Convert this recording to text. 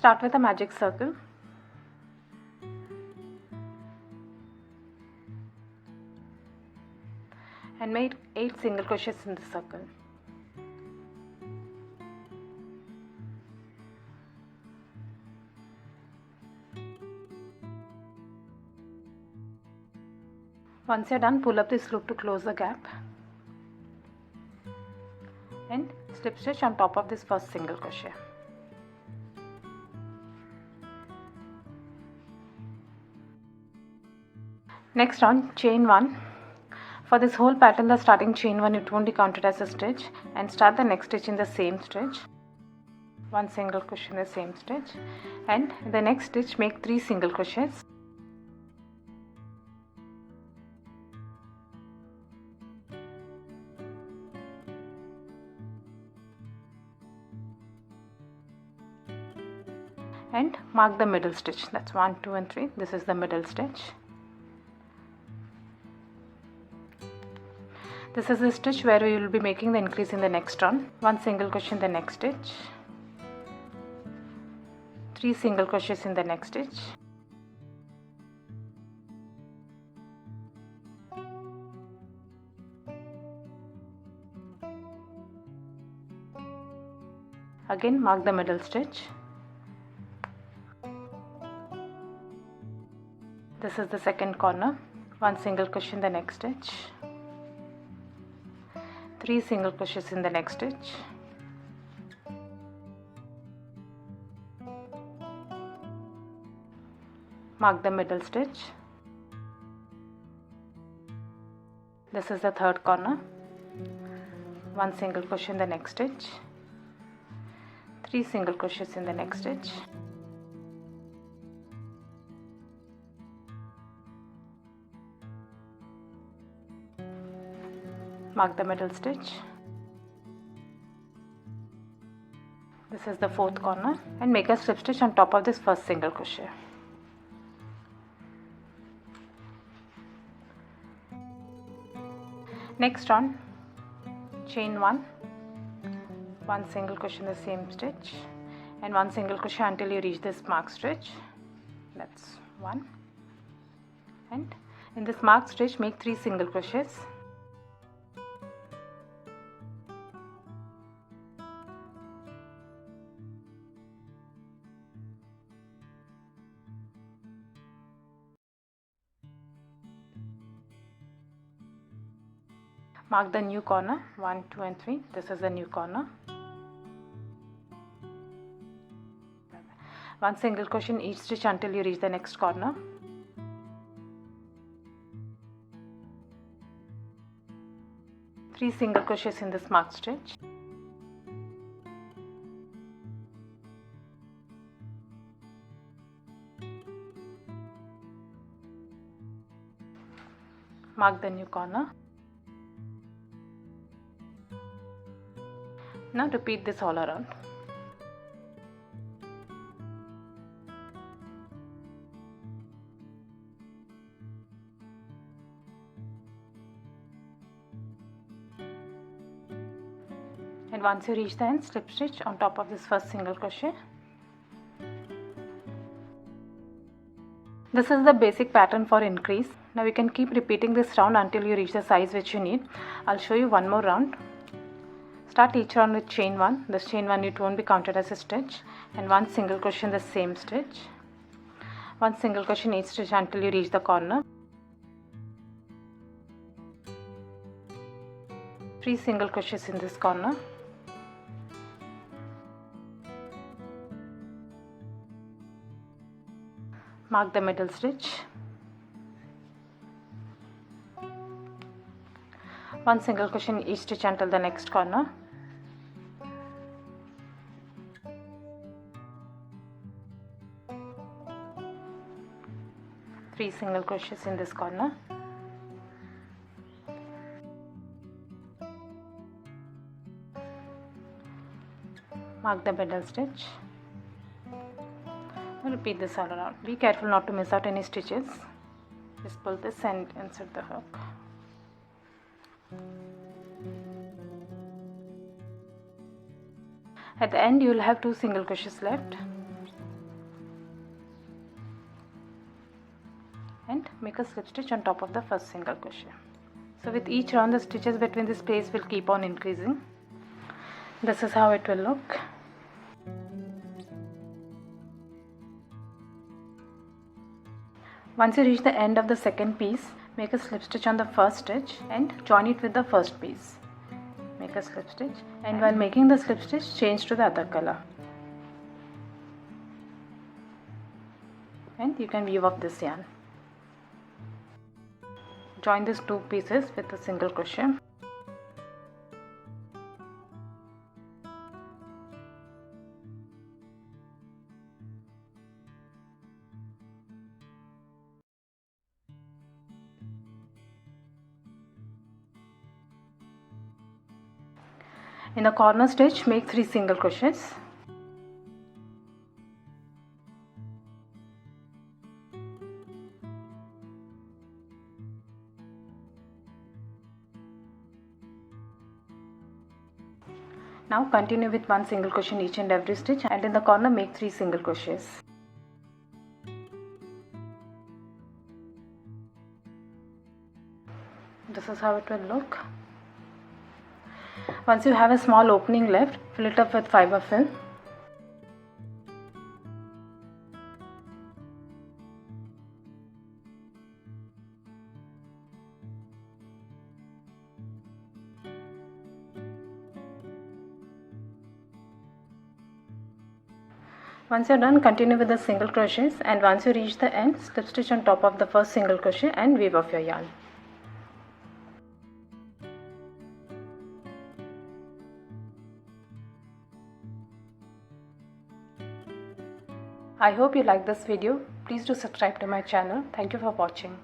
Start with a magic circle. And make 8 single crochets in the circle. Once you're done, pull up this loop to close the gap and slip stitch on top of this first single crochet. Next on, chain 1. For this whole pattern, the starting chain 1 it won't be counted as a stitch, and start the next stitch in the same stitch. 1 single crochet in the same stitch, and in the next stitch make 3 single crochets. And mark the middle stitch. That's 1, 2 and 3. This is the middle stitch. This is the stitch where we will be making the increase in the next round. 1 single crochet in the next stitch, 3 single crochets in the next stitch, again mark the middle stitch. This is the second corner. 1 single crochet in the next stitch, 3 single crochets in the next stitch, mark the middle stitch. This is the third corner. 1 single crochet in the next stitch, 3 single crochets in the next stitch, mark the middle stitch. This is the fourth corner, and make a slip stitch on top of this first single crochet. Next on, chain 1, 1 single crochet in the same stitch, and 1 single crochet until you reach this mark stitch. That's 1, and in this mark stitch make 3 single crochets. Mark the new corner, 1, 2 and 3. This is the new corner. 1 single crochet in each stitch until you reach the next corner. Three single crochets in this marked stitch. Mark the new corner. Now repeat this all around. And once you reach the end, slip stitch on top of this first single crochet. This is the basic pattern for increase. Now you can keep repeating this round until you reach the size which you need. I'll show you one more round. Start each round with chain 1. This chain 1 it won't be counted as a stitch, and 1 single crochet in the same stitch. 1 single crochet in each stitch until you reach the corner. 3 single crochets in this corner. Mark the middle stitch. 1 single crochet in each stitch until the next corner. Three single crochets in this corner. Mark the middle stitch. Repeat this all around. Be careful not to miss out any stitches. Just pull this and insert the hook. At the end you will have 2 single crochets left. and make a slip stitch on top of the first single crochet. So with each round the stitches between the space will keep on increasing. This is how it will look. Once you reach the end of the second piece, make a slip stitch on the first stitch and join it with the first piece. Make a slip stitch, and while making the slip stitch, change to the other color. And you can weave off this yarn. Join these two pieces with a single crochet. In the corner stitch, make 3 single crochets. Now continue with 1 single crochet in each and every stitch, and in the corner make 3 single crochets. This is how it will look. Once you have a small opening left, fill it up with fiber fill. Once you're done, continue with the single crochets, and once you reach the end, slip stitch on top of the first single crochet and weave off your yarn. I hope you like this video. Please do subscribe to my channel. Thank you for watching.